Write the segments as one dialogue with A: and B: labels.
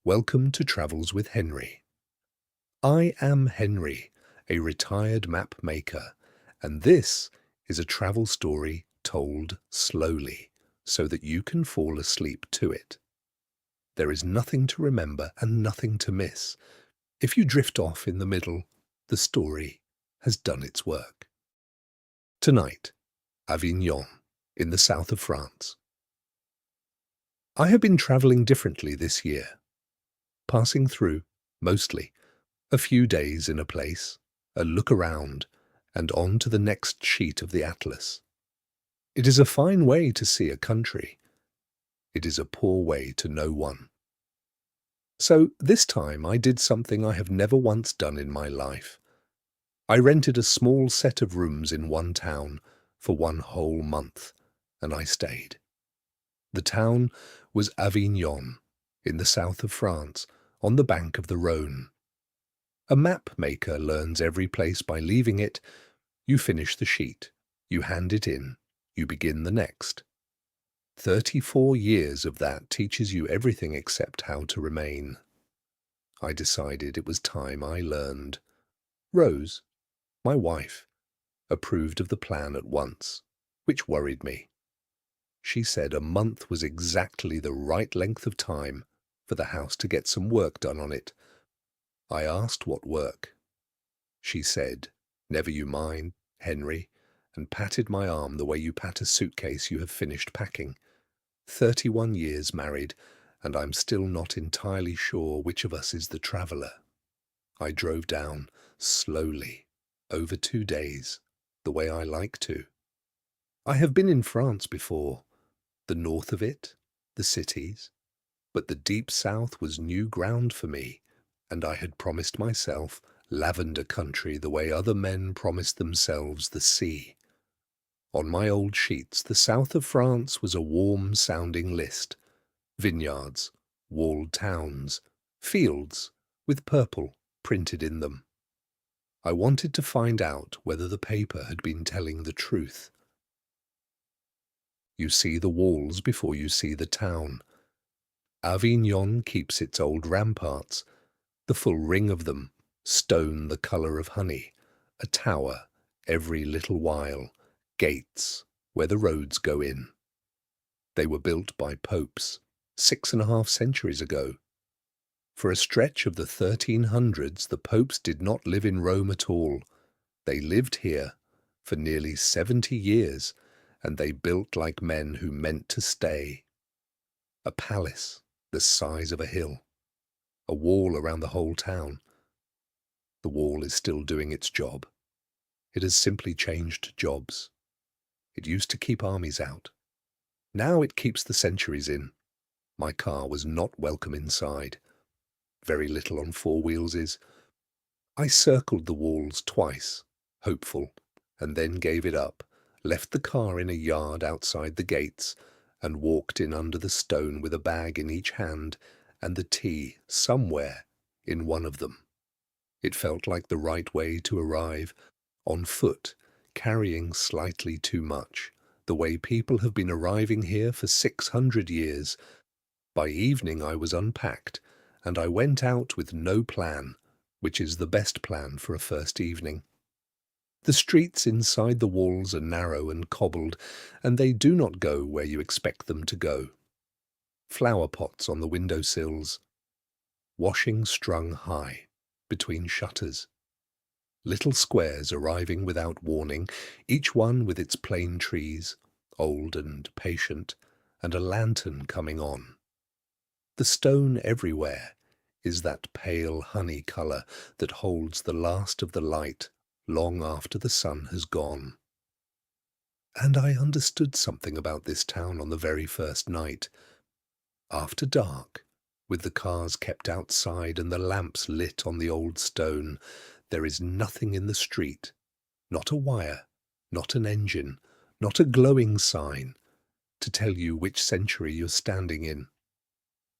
A: Welcome to Travels with Henry. I am Henry, a retired map maker, and this is a travel story told slowly so that you can fall asleep to it. There is nothing to remember and nothing to miss. If you drift off in the middle, the story has done its work. Tonight, Avignon, in the south of France. I have been travelling differently this year, passing through, mostly, a few days in a place, a look around, and on to the next sheet of the atlas. It is a fine way to see a country. It is a poor way to know one. So this time I did something I have never once done in my life. I rented a small set of rooms in one town for one whole month, and I stayed. The town was Avignon, in the south of France, on the bank of the Rhône. A map maker learns every place by leaving it. You finish the sheet, you hand it in, you begin the next. 34 years of that teaches you everything except how to remain. I decided it was time I learned. Rose, my wife, approved of the plan at once, which worried me. She said a month was exactly the right length of time for the house to get some work done on it. I asked what work. She said, "Never you mind, Henry," and patted my arm the way you pat a suitcase you have finished packing. 31 years married, and I'm still not entirely sure which of us is the traveller. I drove down, slowly, over 2 days, the way I like to. I have been in France before, the north of it, the cities, but the deep south was new ground for me, and I had promised myself lavender country the way other men promised themselves the sea. On my old sheets, the south of France was a warm-sounding list. Vineyards, walled towns, fields with purple printed in them. I wanted to find out whether the paper had been telling the truth. You see the walls before you see the town. Avignon keeps its old ramparts, the full ring of them, stone the colour of honey, a tower every little while, gates where the roads go in. They were built by popes 6.5 centuries ago. For a stretch of the 1300s, the popes did not live in Rome at all. They lived here for nearly 70 years, and they built like men who meant to stay. A palace the size of a hill, a wall around the whole town. The wall is still doing its job. It has simply changed jobs. It used to keep armies out. Now it keeps the centuries in. My car was not welcome inside. Very little on four wheels is. I circled the walls twice, hopeful, and then gave it up, left the car in a yard outside the gates, and walked in under the stone with a bag in each hand and the tea somewhere in one of them. It felt like the right way to arrive, on foot, carrying slightly too much, the way people have been arriving here for 600 years. By evening I was unpacked, and I went out with no plan, which is the best plan for a first evening. The streets inside the walls are narrow and cobbled, and they do not go where you expect them to go. Flower pots on the window sills, washing strung high between shutters. Little squares arriving without warning, each one with its plane trees, old and patient, and a lantern coming on. The stone everywhere is that pale honey colour that holds the last of the light long after the sun has gone. And I understood something about this town on the very first night. After dark, with the cars kept outside and the lamps lit on the old stone, there is nothing in the street, not a wire, not an engine, not a glowing sign, to tell you which century you're standing in.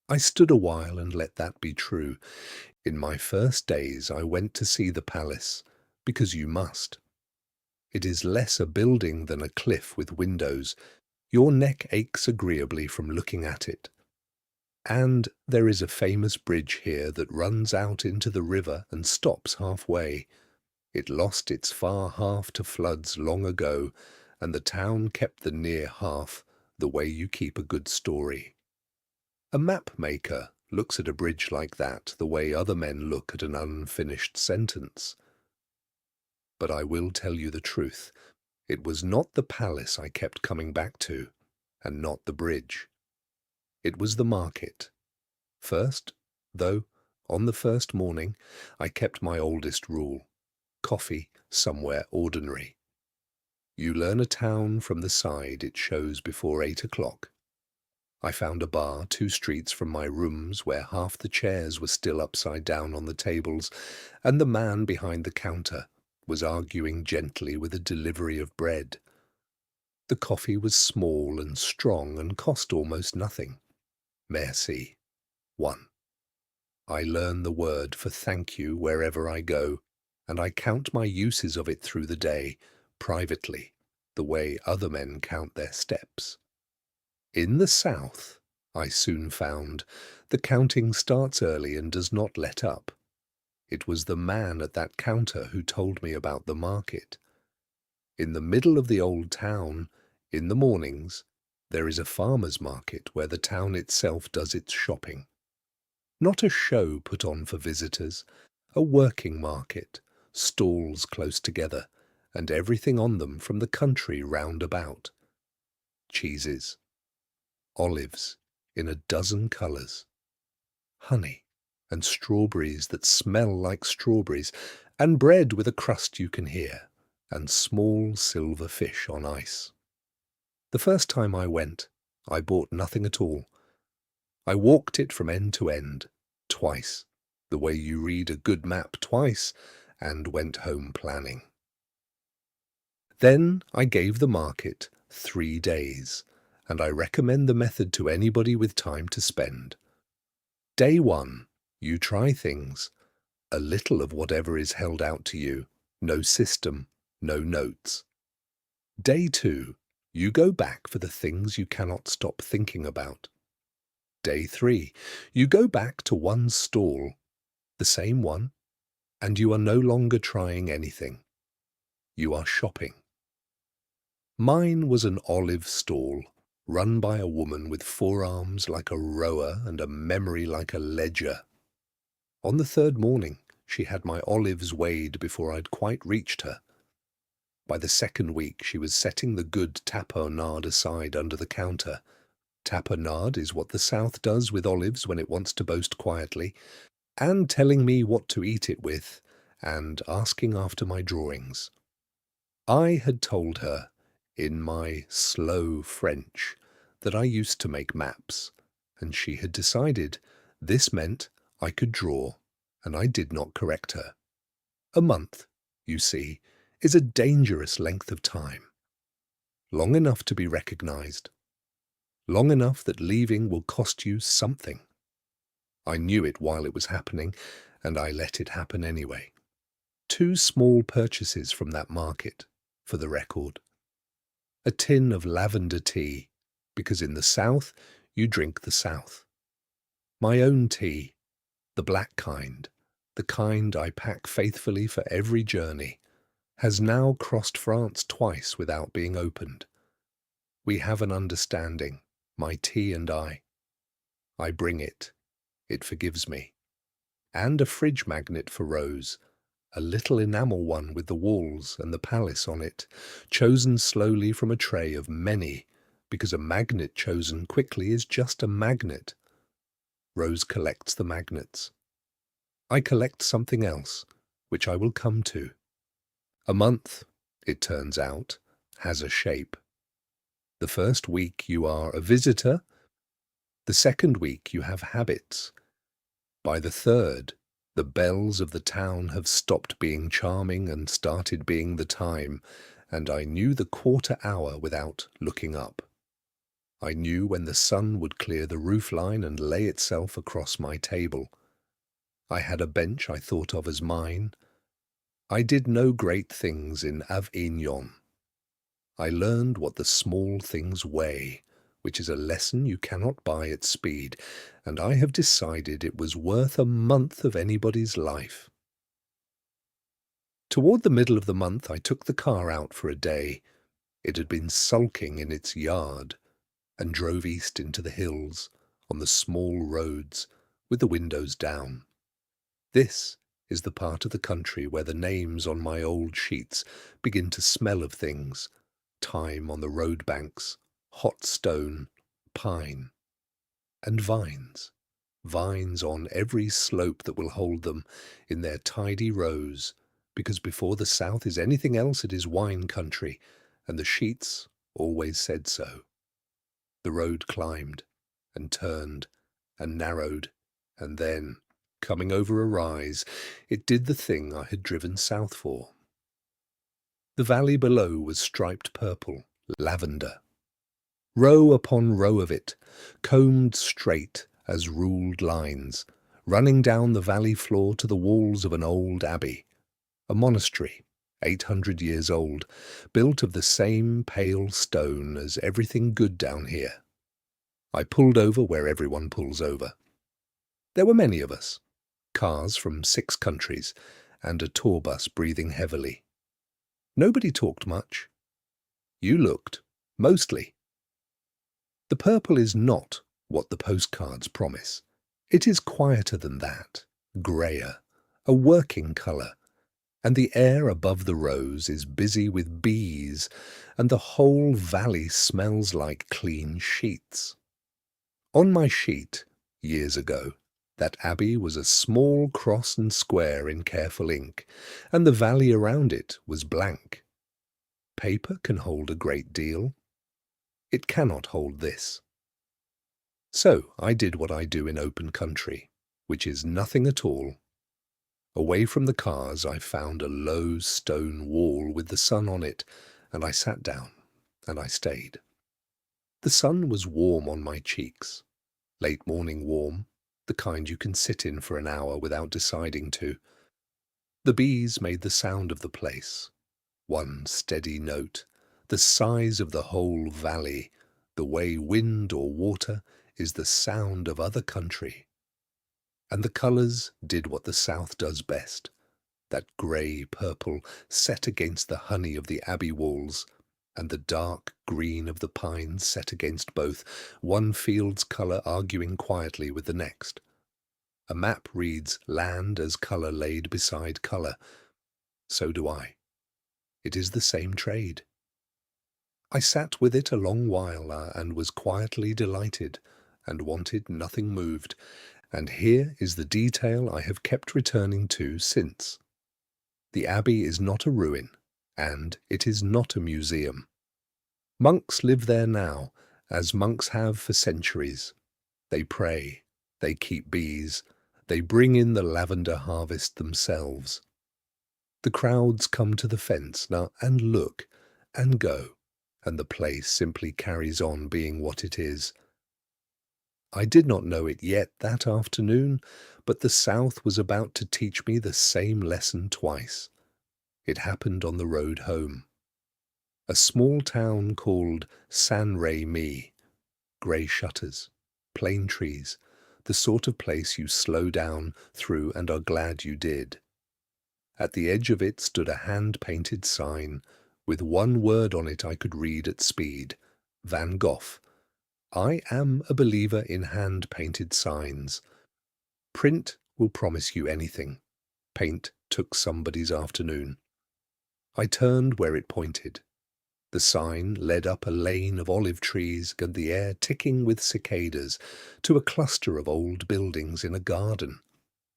A: I stood a while and let that be true. In my first days I went to see the palace, because you must. It is less a building than a cliff with windows. Your neck aches agreeably from looking at it. And there is a famous bridge here that runs out into the river and stops halfway. It lost its far half to floods long ago, and the town kept the near half, the way you keep a good story. A map maker looks at a bridge like that the way other men look at an unfinished sentence. But I will tell you the truth. It was not the palace I kept coming back to, and not the bridge. It was the market. First, though, on the first morning, I kept my oldest rule: coffee somewhere ordinary. You learn a town from the side it shows before 8 o'clock. I found a bar 2 streets from my rooms where half the chairs were still upside down on the tables, and the man behind the counter was arguing gently with a delivery of bread. The coffee was small and strong and cost almost nothing. Merci. 1. I learn the word for thank you wherever I go, and I count my uses of it through the day, privately, the way other men count their steps. In the South, I soon found, the counting starts early and does not let up. It was the man at that counter who told me about the market. In the middle of the old town, in the mornings, there is a farmer's market where the town itself does its shopping. Not a show put on for visitors, a working market, stalls close together, and everything on them from the country round about. Cheeses, olives in a dozen colours, honey and strawberries that smell like strawberries, and bread with a crust you can hear, and small silver fish on ice. The first time I went, I bought nothing at all. I walked it from end to end, twice, the way you read a good map twice, and went home planning. Then I gave the market 3 days, and I recommend the method to anybody with time to spend. Day 1, you try things, a little of whatever is held out to you, no system, no notes. Day 2, you go back for the things you cannot stop thinking about. Day 3, you go back to one stall, the same one, and you are no longer trying anything. You are shopping. Mine was an olive stall, run by a woman with forearms like a rower and a memory like a ledger. On the 3rd morning, she had my olives weighed before I'd quite reached her. By the 2nd week, she was setting the good tapenade aside under the counter. Tapenade is what the South does with olives when it wants to boast quietly, and telling me what to eat it with, and asking after my drawings. I had told her, in my slow French, that I used to make maps, and she had decided this meant I could draw, and I did not correct her. A month, you see, is a dangerous length of time. Long enough to be recognized. Long enough that leaving will cost you something. I knew it while it was happening, and I let it happen anyway. 2 small purchases from that market, for the record. A tin of lavender tea, because in the South you drink the South. My own tea, the black kind, the kind I pack faithfully for every journey, has now crossed France twice without being opened. We have an understanding, my tea and I. I bring it. It forgives me. And a fridge magnet for Rose, a little enamel one with the walls and the palace on it, chosen slowly from a tray of many, because a magnet chosen quickly is just a magnet. Rose collects the magnets. I collect something else, which I will come to. A month, it turns out, has a shape. The first week you are a visitor. The second week you have habits. By the 3rd, the bells of the town have stopped being charming and started being the time, and I knew the quarter hour without looking up. I knew when the sun would clear the roof line and lay itself across my table. I had a bench I thought of as mine. I did no great things in Avignon. I learned what the small things weigh, which is a lesson you cannot buy at speed, and I have decided it was worth a month of anybody's life. Toward the middle of the month I took the car out for a day. It had been sulking in its yard, and drove east into the hills, on the small roads, with the windows down. This is the part of the country where the names on my old sheets begin to smell of things: thyme on the road banks, hot stone, pine, and vines. Vines on every slope that will hold them in their tidy rows, because before the South is anything else it is wine country, and the sheets always said so. The road climbed, and turned, and narrowed, and then, coming over a rise, it did the thing I had driven south for. The valley below was striped purple, lavender. Row upon row of it, combed straight as ruled lines, running down the valley floor to the walls of an old abbey, a monastery, 800 years old, built of the same pale stone as everything good down here. I pulled over where everyone pulls over. There were many of us, cars from 6 countries, and a tour bus breathing heavily. Nobody talked much. You looked, mostly. The purple is not what the postcards promise. It is quieter than that, greyer, a working colour, and the air above the rows is busy with bees, and the whole valley smells like clean sheets. On my sheet, years ago, that abbey was a small cross and square in careful ink, and the valley around it was blank. Paper can hold a great deal. It cannot hold this. So I did what I do in open country, which is nothing at all. Away from the cars I found a low stone wall with the sun on it, and I sat down, and I stayed. The sun was warm on my cheeks, late morning warm, the kind you can sit in for an hour without deciding to. The bees made the sound of the place, one steady note, the size of the whole valley, the way wind or water is the sound of other country. And the colours did what the South does best, that grey purple set against the honey of the abbey walls, and the dark green of the pines set against both, one field's colour arguing quietly with the next. A map reads land as colour laid beside colour. So do I. It is the same trade. I sat with it a long while and was quietly delighted, and wanted nothing moved, and here is the detail I have kept returning to since. The abbey is not a ruin, and it is not a museum. Monks live there now, as monks have for centuries. They pray, they keep bees, they bring in the lavender harvest themselves. The crowds come to the fence now and look and go, and the place simply carries on being what it is. I did not know it yet that afternoon, but the South was about to teach me the same lesson twice. It happened on the road home. A small town called Saint-Remy, grey shutters, plane trees, the sort of place you slow down through and are glad you did. At the edge of it stood a hand-painted sign, with one word on it I could read at speed: Van Gogh. I am a believer in hand-painted signs. Print will promise you anything. Paint took somebody's afternoon. I turned where it pointed. The sign led up a lane of olive trees and the air ticking with cicadas to a cluster of old buildings in a garden.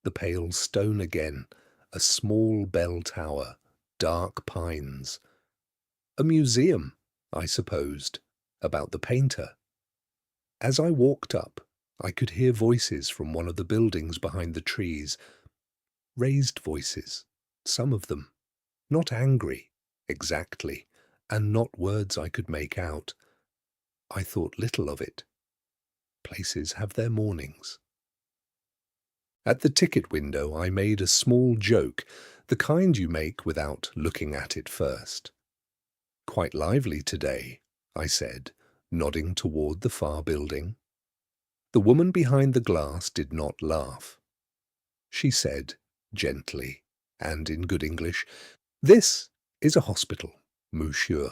A: The pale stone again, a small bell tower, dark pines. A museum, I supposed, about the painter. As I walked up, I could hear voices from one of the buildings behind the trees. Raised voices, some of them. Not angry, exactly, and not words I could make out. I thought little of it. Places have their mornings. At the ticket window I made a small joke, the kind you make without looking at it first. Quite lively today, I said, nodding toward the far building. The woman behind the glass did not laugh. She said, gently, and in good English, "This is a hospital, monsieur.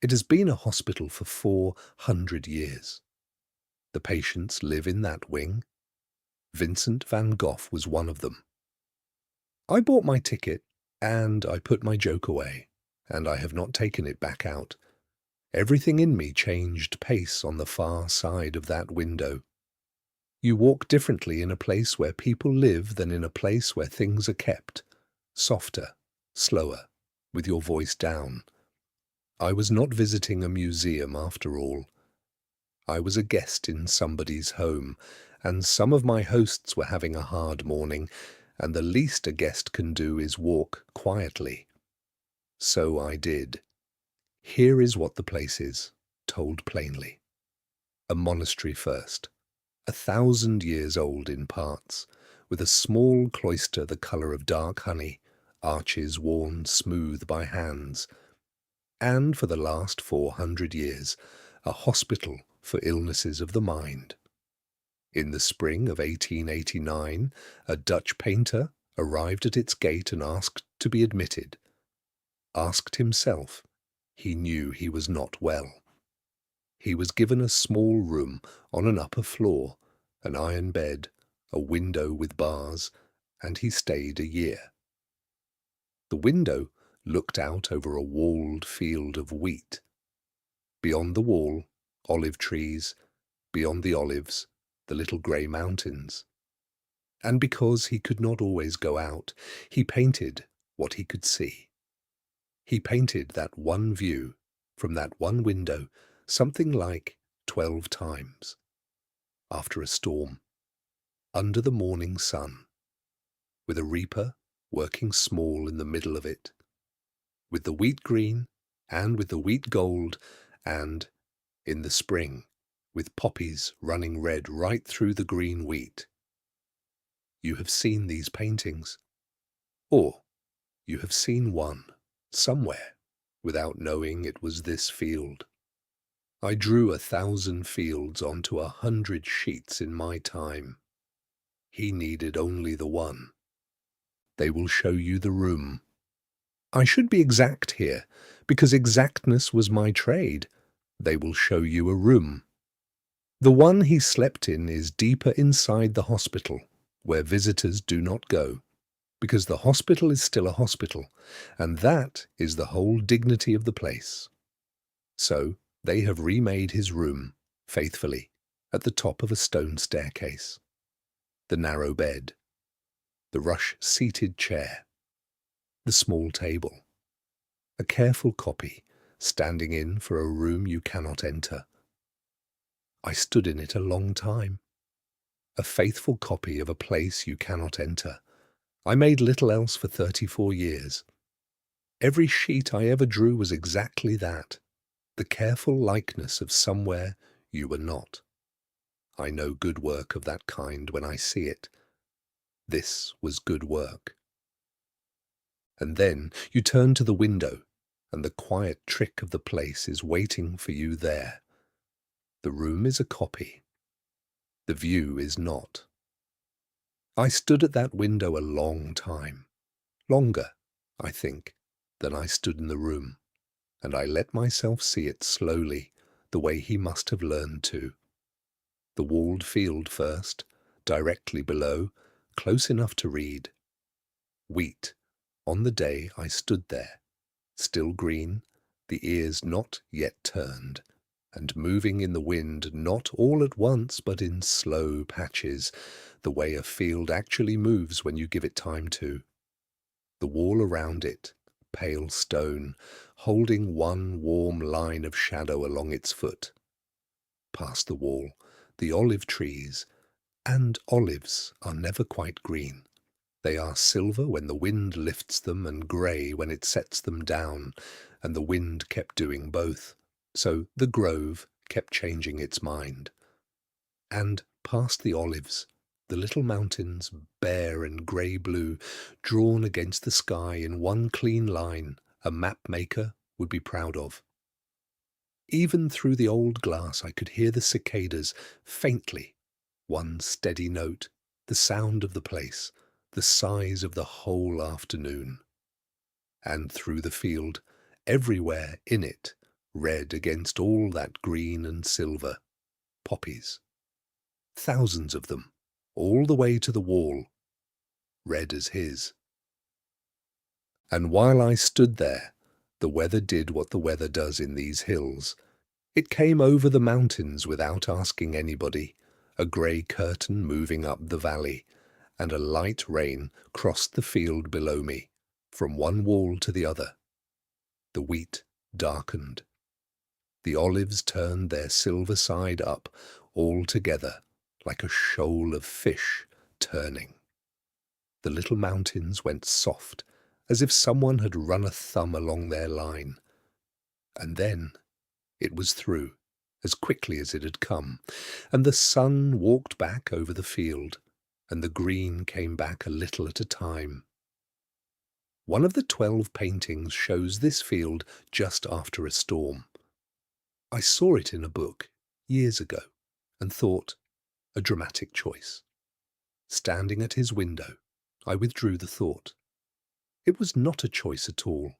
A: It has been a hospital for 400 years. The patients live in that wing. Vincent van Gogh was one of them. I bought my ticket, and I put my joke away, and I have not taken it back out. Everything in me changed pace on the far side of that window. You walk differently in a place where people live than in a place where things are kept, softer, slower, with your voice down. I was not visiting a museum after all. I was a guest in somebody's home, and some of my hosts were having a hard morning, and the least a guest can do is walk quietly. So I did. Here is what the place is, told plainly. A monastery first, 1,000 years old in parts, with a small cloister the colour of dark honey, arches worn smooth by hands, and for the last 400 years, a hospital for illnesses of the mind. In the spring of 1889, a Dutch painter arrived at its gate and asked to be admitted. Asked himself. He knew he was not well. He was given a small room on an upper floor, an iron bed, a window with bars, and he stayed a year. The window looked out over a walled field of wheat. Beyond the wall, olive trees, beyond the olives, the little grey mountains. And because he could not always go out, he painted what he could see. He painted that one view, from that one window, something like 12 times. After a storm, under the morning sun, with a reaper working small in the middle of it, with the wheat green and with the wheat gold, and, in the spring, with poppies running red right through the green wheat. You have seen these paintings, or you have seen one, somewhere, without knowing it was this field. I drew 1,000 fields onto 100 sheets in my time. He needed only the one. They will show you the room. I should be exact here, because exactness was my trade. They will show you a room. The one he slept in is deeper inside the hospital, where visitors do not go, because the hospital is still a hospital, and that is the whole dignity of the place. So they have remade his room, faithfully, at the top of a stone staircase. The narrow bed, the rush-seated chair, the small table, a careful copy, standing in for a room you cannot enter. I stood in it a long time. A faithful copy of a place you cannot enter. I made little else for 34 years. Every sheet I ever drew was exactly that, the careful likeness of somewhere you were not. I know good work of that kind when I see it. This was good work. And then you turn to the window, and the quiet trick of the place is waiting for you there. The room is a copy. The view is not. I stood at that window a long time, longer, I think, than I stood in the room, and I let myself see it slowly, the way he must have learned to. The walled field first, directly below, close enough to read. Wheat, on the day I stood there, still green, the ears not yet turned, and moving in the wind not all at once but in slow patches, the way a field actually moves when you give it time to. The wall around it, pale stone, holding one warm line of shadow along its foot. Past the wall, the olive trees, and olives are never quite green. They are silver when the wind lifts them and grey when it sets them down, and the wind kept doing both, so the grove kept changing its mind. And past the olives, the little mountains, bare and grey-blue, drawn against the sky in one clean line, a map-maker would be proud of. Even through the old glass I could hear the cicadas faintly, one steady note, the sound of the place, the size of the whole afternoon. And through the field, everywhere in it, red against all that green and silver, poppies. Thousands of them, all the way to the wall, red as his. And while I stood there, the weather did what the weather does in these hills. It came over the mountains without asking anybody, a grey curtain moving up the valley, and a light rain crossed the field below me, from one wall to the other. The wheat darkened. The olives turned their silver side up all together, like a shoal of fish turning. The little mountains went soft, as if someone had run a thumb along their line. And then it was through, as quickly as it had come, and the sun walked back over the field, and the green came back a little at a time. One of the 12 paintings shows this field just after a storm. I saw it in a book years ago and thought, a dramatic choice. Standing at his window, I withdrew the thought. It was not a choice at all.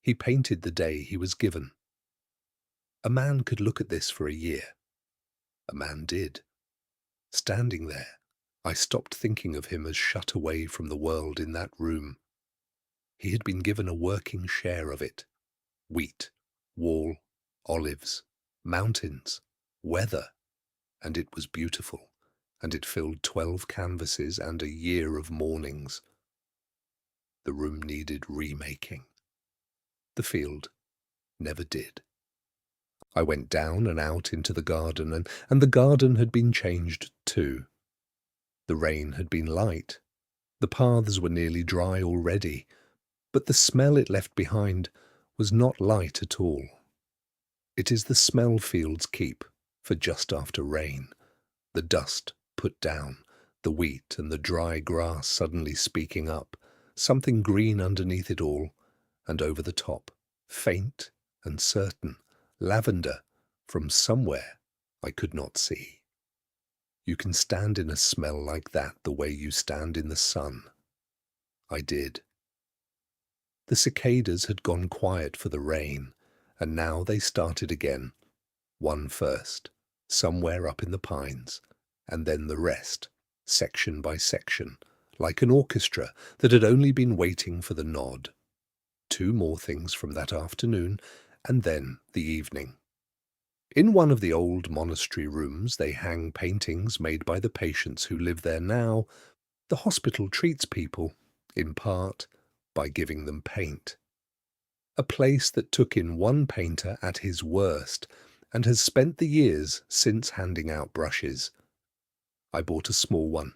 A: He painted the day he was given. A man could look at this for a year. A man did. Standing there, I stopped thinking of him as shut away from the world in that room. He had been given a working share of it. Wheat, wall, olives, mountains, weather, and it was beautiful, and it filled 12 canvases and a year of mornings. The room needed remaking. The field never did. I went down and out into the garden, and the garden had been changed too. The rain had been light. The paths were nearly dry already, but the smell it left behind was not light at all. It is the smell fields keep for just after rain, the dust put down, the wheat and the dry grass suddenly speaking up, something green underneath it all, and over the top, faint and certain, lavender from somewhere I could not see. You can stand in a smell like that the way you stand in the sun. I did. The cicadas had gone quiet for the rain, and now they started again, one first, somewhere up in the pines, and then the rest, section by section, like an orchestra that had only been waiting for the nod. 2 more things from that afternoon, and then the evening. In one of the old monastery rooms they hang paintings made by the patients who live there now. The hospital treats people, in part, by giving them paint. A place that took in one painter at his worst and has spent the years since handing out brushes. I bought a small one,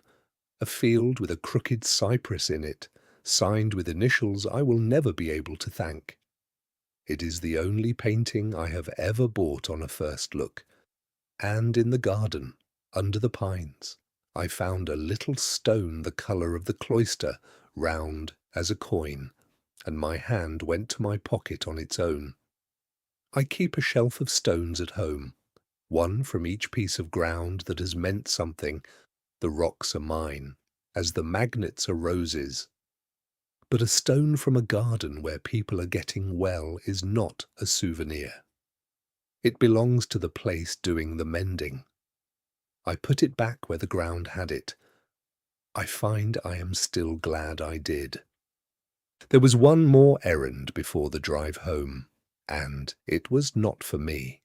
A: a field with a crooked cypress in it, signed with initials I will never be able to thank. It is the only painting I have ever bought on a first look, and in the garden, under the pines, I found a little stone the colour of the cloister, round as a coin, and my hand went to my pocket on its own. I keep a shelf of stones at home, one from each piece of ground that has meant something. The rocks are mine, as the magnets are roses. But a stone from a garden where people are getting well is not a souvenir. It belongs to the place doing the mending. I put it back where the ground had it. I find I am still glad I did. There was one more errand before the drive home, and it was not for me.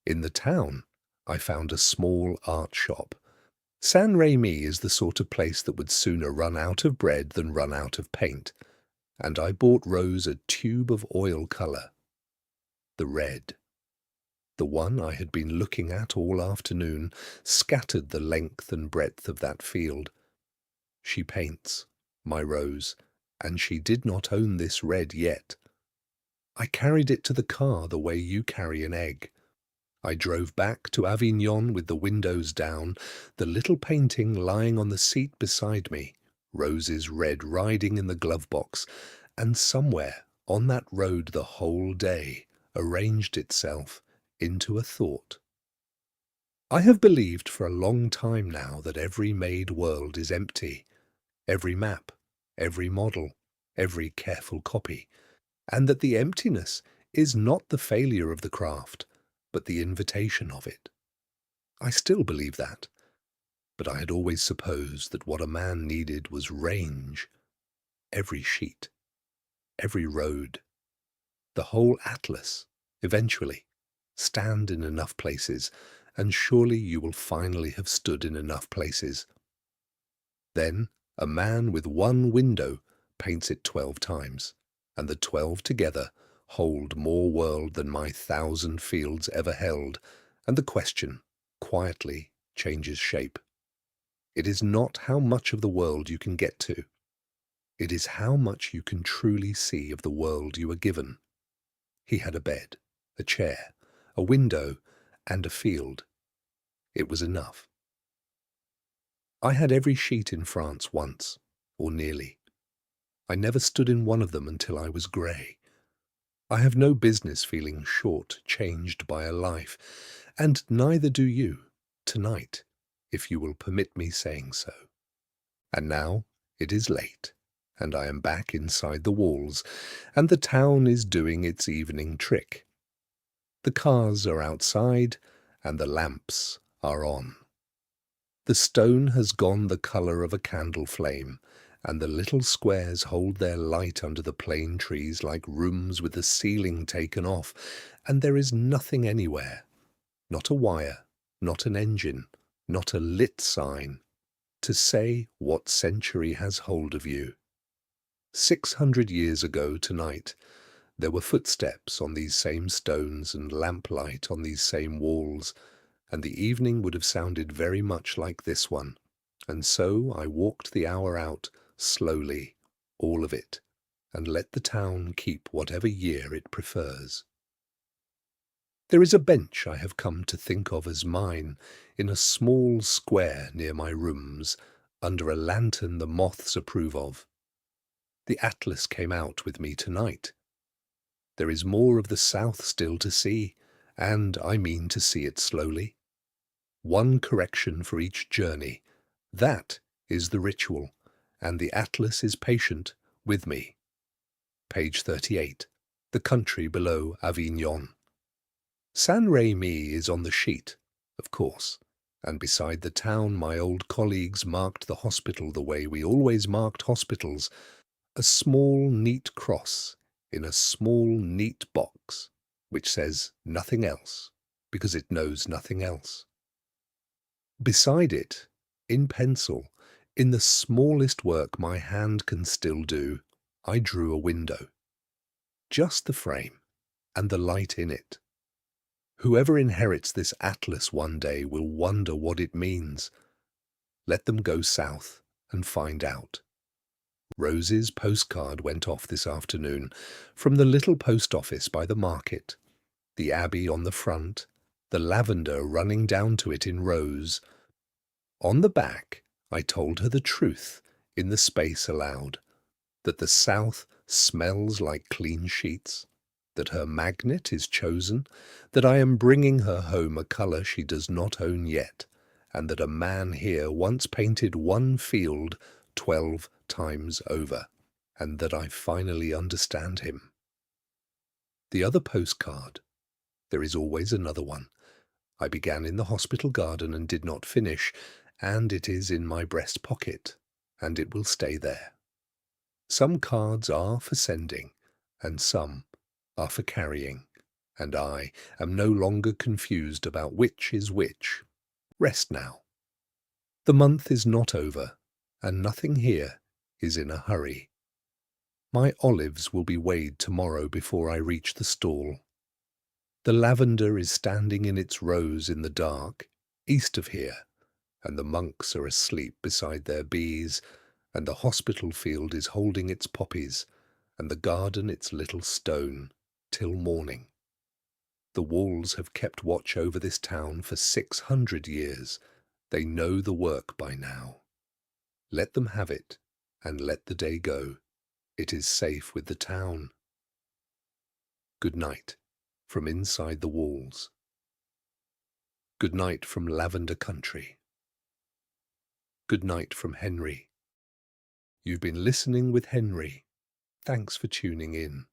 A: In the town, I found a small art shop. Saint-Remy is the sort of place that would sooner run out of bread than run out of paint, and I bought Rose a tube of oil colour. The red. The one I had been looking at all afternoon, scattered the length and breadth of that field. She paints, my Rose, and she did not own this red yet. I carried it to the car the way you carry an egg. I drove back to Avignon with the windows down, the little painting lying on the seat beside me, Rose's red riding in the glove box, and somewhere on that road the whole day, arranged itself into a thought. I have believed for a long time now that every made world is empty, every map, every model, every careful copy, and that the emptiness is not the failure of the craft, but the invitation of it. I still believe that, but I had always supposed that what a man needed was range, every sheet, every road, the whole atlas, eventually, stand in enough places, and surely you will finally have stood in enough places. Then a man with one window paints it 12 times, and the 12 together hold more world than my 1,000 fields ever held, and the question, quietly, changes shape. It is not how much of the world you can get to. It is how much you can truly see of the world you are given. He had a bed, a chair, a window, and a field. It was enough. I had every sheet in France once, or nearly. I never stood in one of them until I was grey. I have no business feeling short-changed by a life, and neither do you, tonight, if you will permit me saying so. And now it is late, and I am back inside the walls, and the town is doing its evening trick. The cars are outside, and the lamps are on. The stone has gone the colour of a candle flame, and the little squares hold their light under the plane trees like rooms with the ceiling taken off, and there is nothing anywhere, not a wire, not an engine, not a lit sign, to say what century has hold of you. 600 years ago tonight, there were footsteps on these same stones and lamplight on these same walls, and the evening would have sounded very much like this one, and so I walked the hour out, slowly, all of it, and let the town keep whatever year it prefers. There is a bench I have come to think of as mine, in a small square near my rooms, under a lantern the moths approve of. The atlas came out with me tonight. There is more of the south still to see, and I mean to see it slowly. One correction for each journey. That is the ritual, and the atlas is patient with me. Page 38. The country below Avignon. Saint-Remy is on the sheet, of course, and beside the town my old colleagues marked the hospital the way we always marked hospitals, a small neat cross in a small neat box, which says nothing else, because it knows nothing else. Beside it, in pencil, in the smallest work my hand can still do, I drew a window. Just the frame, and the light in it. Whoever inherits this atlas one day will wonder what it means. Let them go south and find out. Rose's postcard went off this afternoon from the little post office by the market, the abbey on the front, the lavender running down to it in rows. On the back, I told her the truth in the space allowed, that the south smells like clean sheets, that her magnet is chosen, that I am bringing her home a colour she does not own yet, and that a man here once painted one field 12 times over, and that I finally understand him. The other postcard. There is always another one. I began in the hospital garden and did not finish, and it is in my breast pocket, and it will stay there. Some cards are for sending, and some are for carrying, and I am no longer confused about which is which. Rest now. The month is not over, and nothing here is in a hurry. My olives will be weighed tomorrow before I reach the stall. The lavender is standing in its rows in the dark, east of here, and the monks are asleep beside their bees, and the hospital field is holding its poppies, and the garden its little stone, till morning. The walls have kept watch over this town for 600 years. They know the work by now. Let them have it, and let the day go. It is safe with the town. Good night. from inside the walls. Good night from Lavender Country. Good night from Henry. You've been listening with Henry. Thanks for tuning in.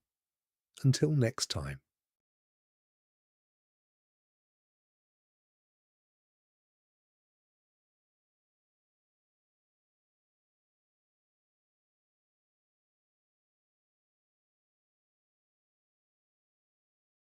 A: Until next time.